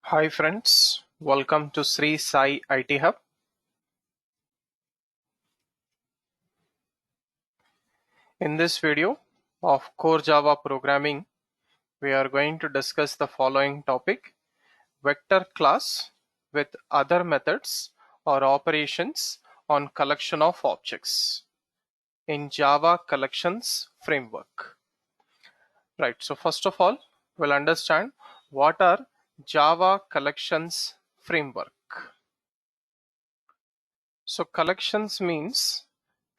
Hi friends, welcome to Sri Sai IT Hub. In this video of Core Java Programming, we are going to discuss the following topic: vector class with other methods or operations on collection of objects in Java collections framework. Right, so first of all, we'll understand what are Java collections framework. So collections means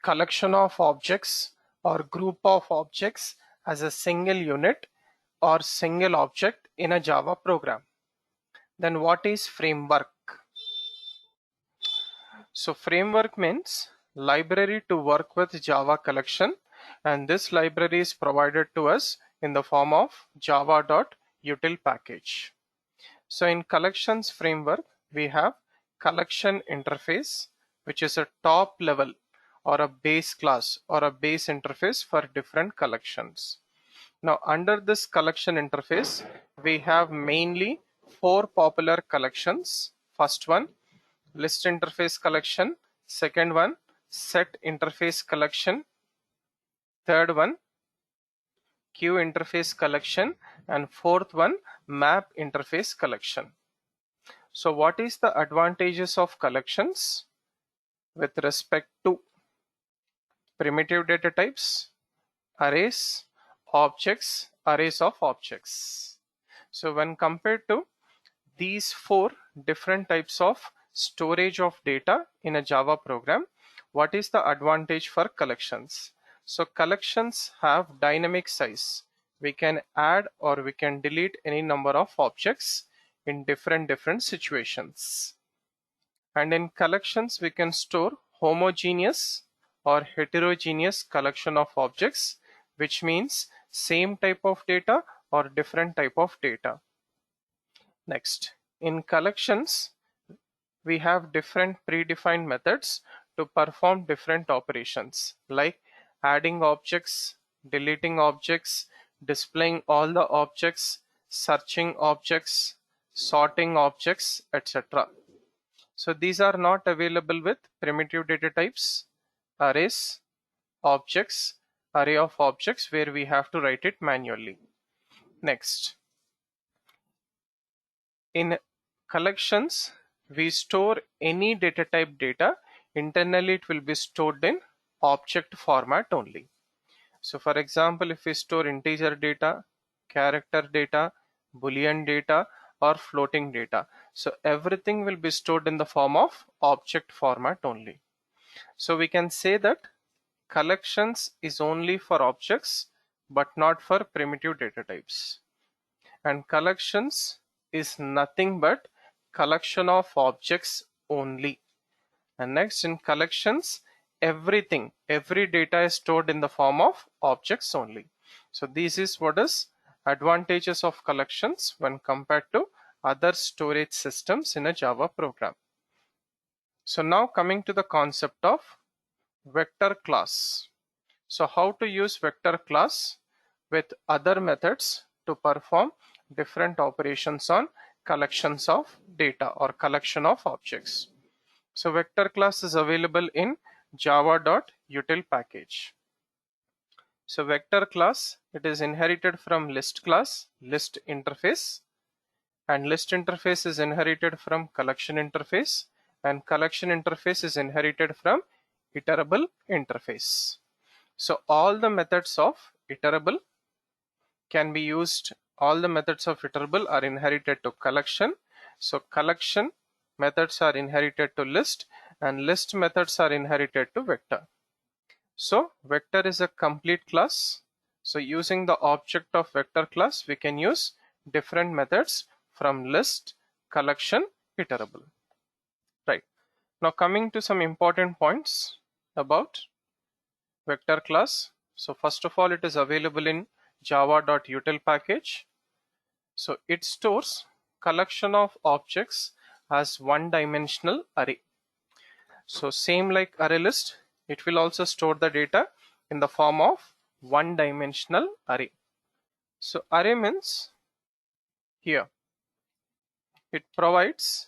collection of objects or group of objects as a single unit or single object in a Java program. Then what is framework? So framework means library to work with Java collection, and this library is provided to us in the form of java.util package. So in collections framework, we have collection interface, which is a top level or a base class or a base interface for different collections. Now under this collection interface, we have mainly four popular collections. First one, list interface collection. Second one, set interface collection. Third one, queue interface collection. And fourth one, map interface collection. So what is the advantages of collections with respect to primitive data types, arrays, objects, arrays of objects? So when compared to these four different types of storage of data in a Java program, what is the advantage for collections? So collections have dynamic size. We can add or we can delete any number of objects in different situations. And in collections, we can store homogeneous or heterogeneous collection of objects, which means same type of data or different type of data. Next, in collections, we have different predefined methods to perform different operations like adding objects, deleting objects, displaying all the objects, searching objects, sorting objects, etc. So these are not available with primitive data types, arrays, objects, array of objects where we have to write it manually. Next, in collections, we store any data type data. Internally, it will be stored in object format only. So for example, if we store integer data, character data, boolean data, or floating data, so everything will be stored in the form of object format only. So we can say that collections is only for objects but not for primitive data types. And collections is nothing but collection of objects only. And next, in collections, every data is stored in the form of objects only. So this is what is advantages of collections when compared to other storage systems in a Java program. So now coming to the concept of vector class. So how to use vector class with other methods to perform different operations on collections of data or collection of objects. So vector class is available in java.util package. So vector class, it is inherited from list class, list interface, and list interface is inherited from collection interface, and collection interface is inherited from iterable interface. So all the methods of iterable can be used, all the methods of iterable are inherited to collection. So collection methods are inherited to list, and list methods are inherited to vector. So vector is a complete class. So using the object of vector class, we can use different methods from list, collection, iterable. Right. Now coming to some important points about vector class. So first of all, it is available in java.util package. So it stores collection of objects as one-dimensional array. So same like array list, it will also store the data in the form of one-dimensional array. So array means here it provides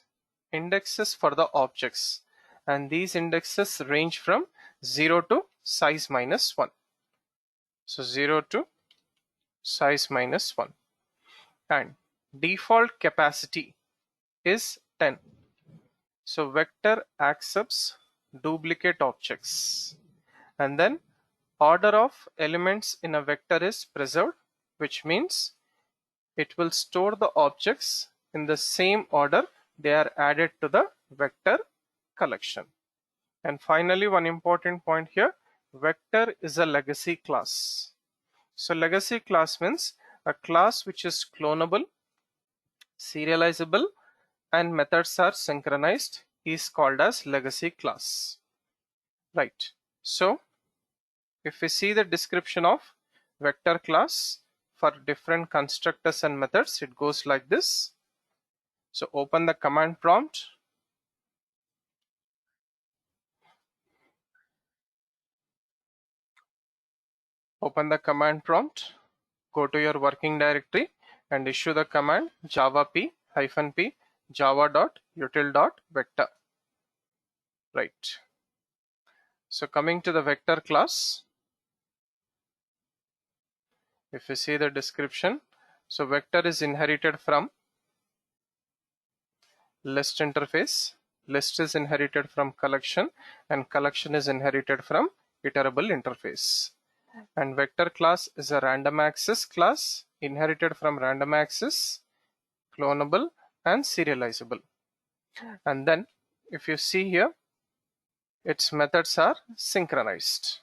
indexes for the objects, and these indexes range from 0 to size minus 1. So 0 to size minus 1, and default capacity is 10. So vector accepts duplicate objects, and then order of elements in a vector is preserved, which means it will store the objects in the same order they are added to the vector collection. And finally, one important point here, vector is a legacy class. So legacy class means a class which is clonable, serializable, and methods are synchronized is called as legacy class. Right. So if we see the description of vector class for different constructors and methods, it goes like this. So open the command prompt. Open the command prompt, go to your working directory and issue the command java p java.util.vector. Right. So coming to the vector class, if you see the description, so vector is inherited from list interface, list is inherited from collection, and collection is inherited from iterable interface. And vector class is a random access class inherited from random access, clonable, and serializable. And then if you see here, its methods are synchronized.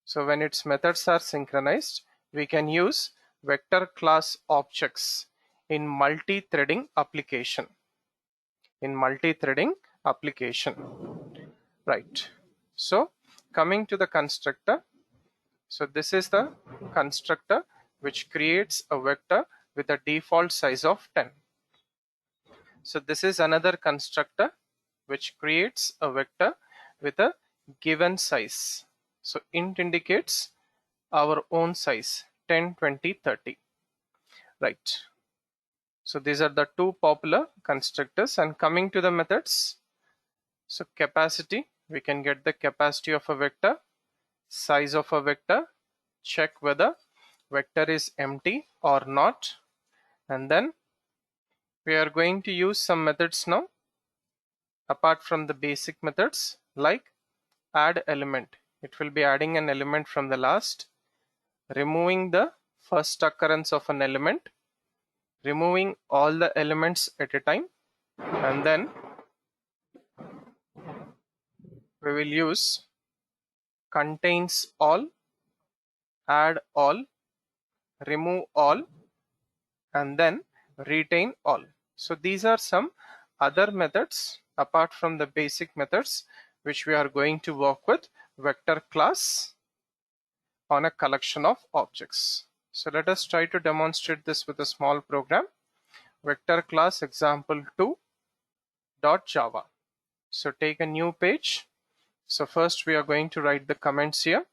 So when its methods are synchronized, we can use vector class objects in multi-threading application. Right. So coming to the constructor, so this is the constructor which creates a vector with a default size of 10. So this is another constructor which creates a vector with a given size. So int indicates our own size 10, 20, 30. Right. So these are the two popular constructors. And coming to the methods, so capacity, we can get the capacity of a vector, size of a vector, check whether vector is empty or not, and then we are going to use some methods now apart from the basic methods like add element. It will be adding an element from the last, removing the first occurrence of an element, removing all the elements at a time, and then we will use contains all, add all, remove all, and then retain all. So these are some other methods apart from the basic methods which we are going to work with vector class on a collection of objects. So let us try to demonstrate this with a small program. Vector class example 2.java. So take a new page. So first we are going to write the comments here.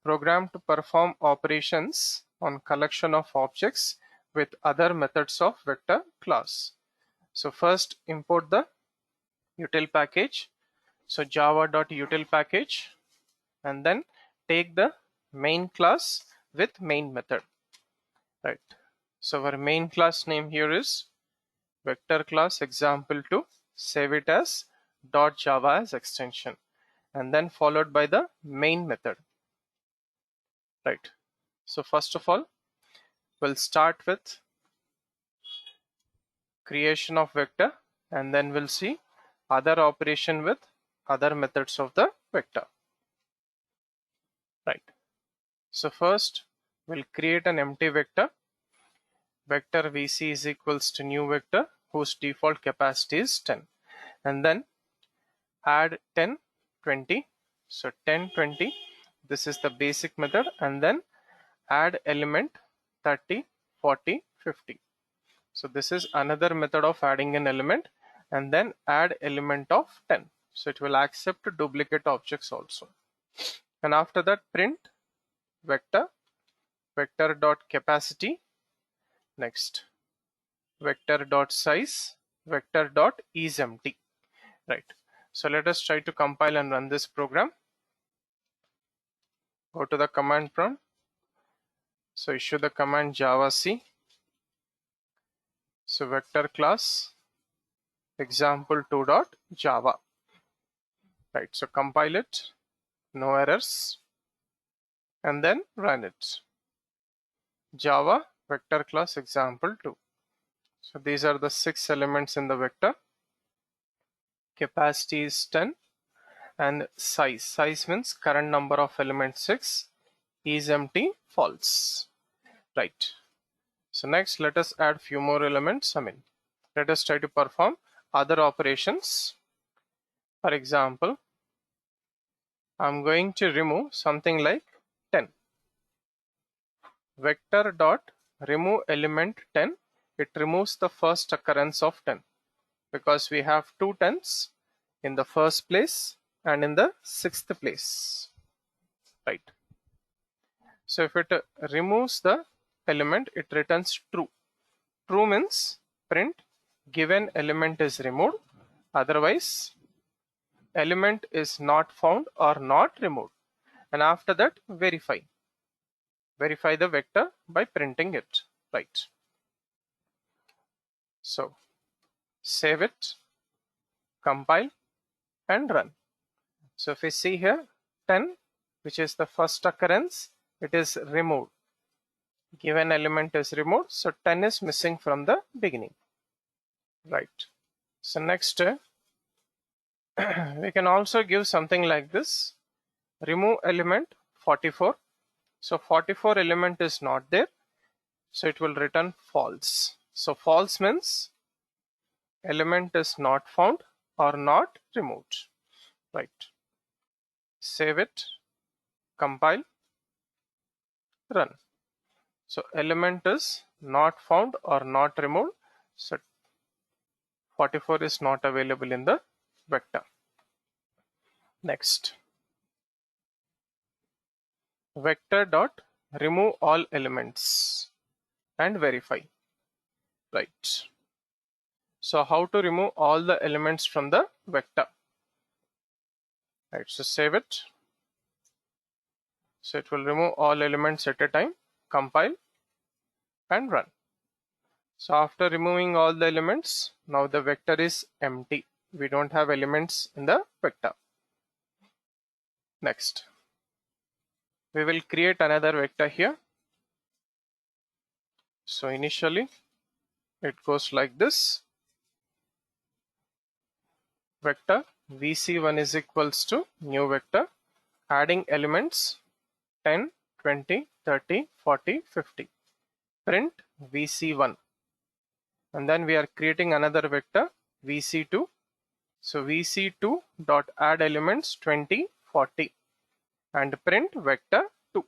Program to perform operations on collection of objects with other methods of vector class. So first import the util package. So java.util package, and then take the main class with main method. Right. So our main class name here is vector class example2. Save it as .java as extension, and then followed by the main method. Right. So first of all, we'll start with creation of vector, and then we'll see other operation with other methods of the vector. Right. So first we'll create an empty vector. Vector vc is equals to new vector whose default capacity is 10, and then add 10, 20. So 10, 20, this is the basic method, and then add element 30, 40, 50. So this is another method of adding an element, and then add element of 10. So it will accept duplicate objects also. And after that, print vector, vector dot capacity. Next, vector dot size, vector dot isEmpty. Right. So let us try to compile and run this program. Go to the command prompt. So issue the command javac. So vector class example2.java. Right. So compile it, no errors, and then run it. Java vector class example2. So these are the 6 elements in the vector. Capacity is 10 and size means current number of elements 6, isEmpty false. Right. So next let us add few more elements. Let us try to perform other operations. For example, I'm going to remove something like 10. Vector dot remove element 10. It removes the first occurrence of 10 because we have 2 tens in the first place and in the 6th place. Right. So if it removes the element, it returns true. True means print given element is removed, otherwise element is not found or not removed, and after that verify the vector by printing it. Right. So save it, compile and run. So if we see here 10, which is the first occurrence, it is removed. Given element is removed, so 10 is missing from the beginning. Right. So next we can also give something like this. Remove element 44. So 44 element is not there, so it will return false. So false means element is not found or not removed. Right. Save it, compile, run. So element is not found or not removed, so 44 is not available in the vector. Next, vector dot remove all elements and verify. Right. So how to remove all the elements from the vector? Right. So save it. So it will remove all elements at a time, compile and run. So after removing all the elements, now the vector is empty. We don't have elements in the vector. Next, we will create another vector here. So initially it goes like this. Vector vc1 is equals to new vector, adding elements 10, 20, 30, 40, 50. Print vc1. And then we are creating another vector vc2. So vc2 dot add elements 20, 40 and print vector 2.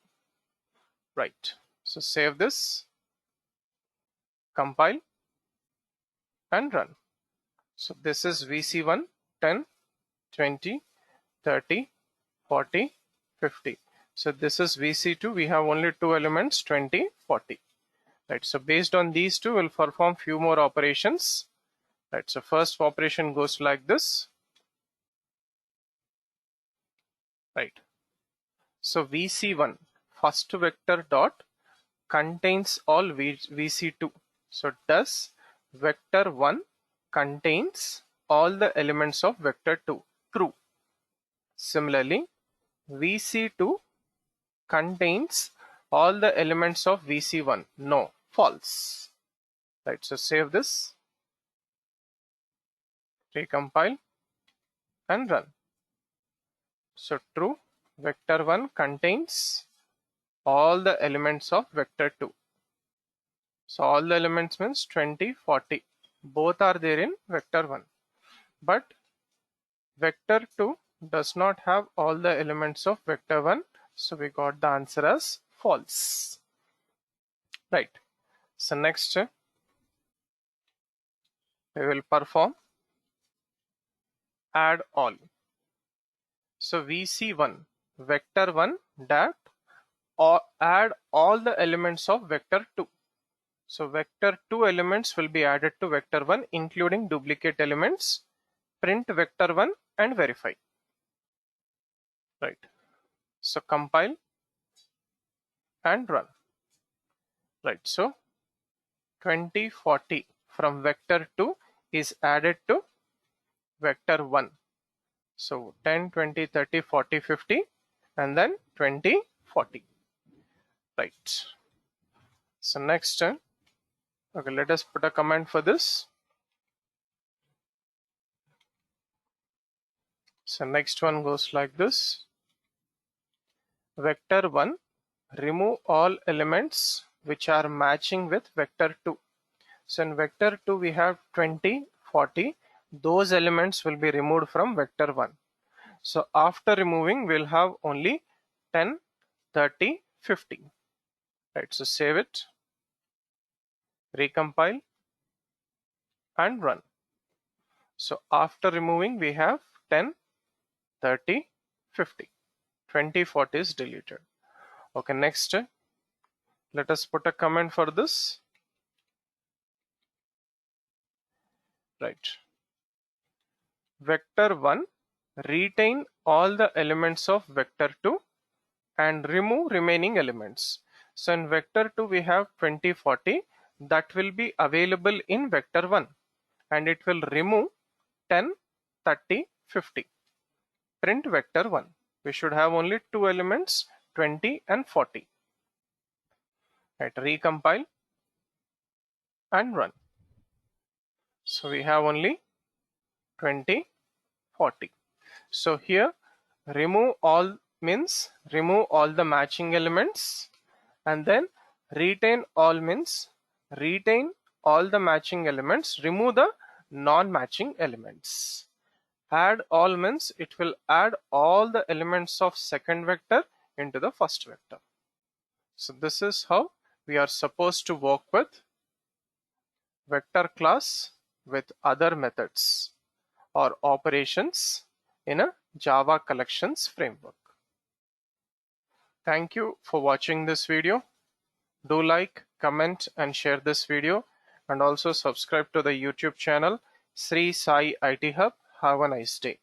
Right. So save this, compile and run. So this is vc1 10, 20, 30, 40, 50. So this is vc2. We have only 2 elements 20, 40. Right. So based on these two, we'll perform few more operations. Right. So first operation goes like this. Right. So vc1 first vector dot contains all vc2. So does vector 1 contains all the elements of vector 2? True. Similarly, vc2 contains all the elements of vc1? No. False. Right. So save this, recompile and run. So true, vector 1 contains all the elements of vector 2. So all the elements means 20, 40. Both are there in vector 1. But vector 2 does not have all the elements of vector 1. So we got the answer as false. Right. So next we will perform add all. So vc1 vector 1 dot or add all the elements of vector 2. So vector 2 elements will be added to vector 1 including duplicate elements. Print vector 1 and verify. Right. So compile and run. Right. So 20, 40 from vector 2 is added to vector 1. So 10, 20, 30, 40, 50 and then 20, 40. Right. So next, okay, let us put a comment for this. So next one goes like this. Vector 1, remove all elements which are matching with vector 2. So in vector 2 we have 20, 40. Those elements will be removed from vector 1. So after removing we'll have only 10, 30, 50. Right, so save it, recompile and run. So after removing we have 10, 30, 50. 20, 40 is deleted. Okay, next let us put a comment for this. Right. Vector 1, retain all the elements of vector 2 and remove remaining elements. So in vector 2 we have 20, 40 that will be available in vector 1 and it will remove 10, 30, 50. Print vector 1. We should have only two elements, 20 and 40. Right, recompile and run. So we have only 20, 40. So here remove all means remove all the matching elements, and then retain all means retain all the matching elements, remove the non-matching elements. Add all means it will add all the elements of second vector into the first vector. So this is how we are supposed to work with vector class with other methods or operations in a Java collections framework. Thank you for watching this video. Do like, comment and share this video, and also subscribe to the YouTube channel Sri Sai IT Hub. Have a nice day.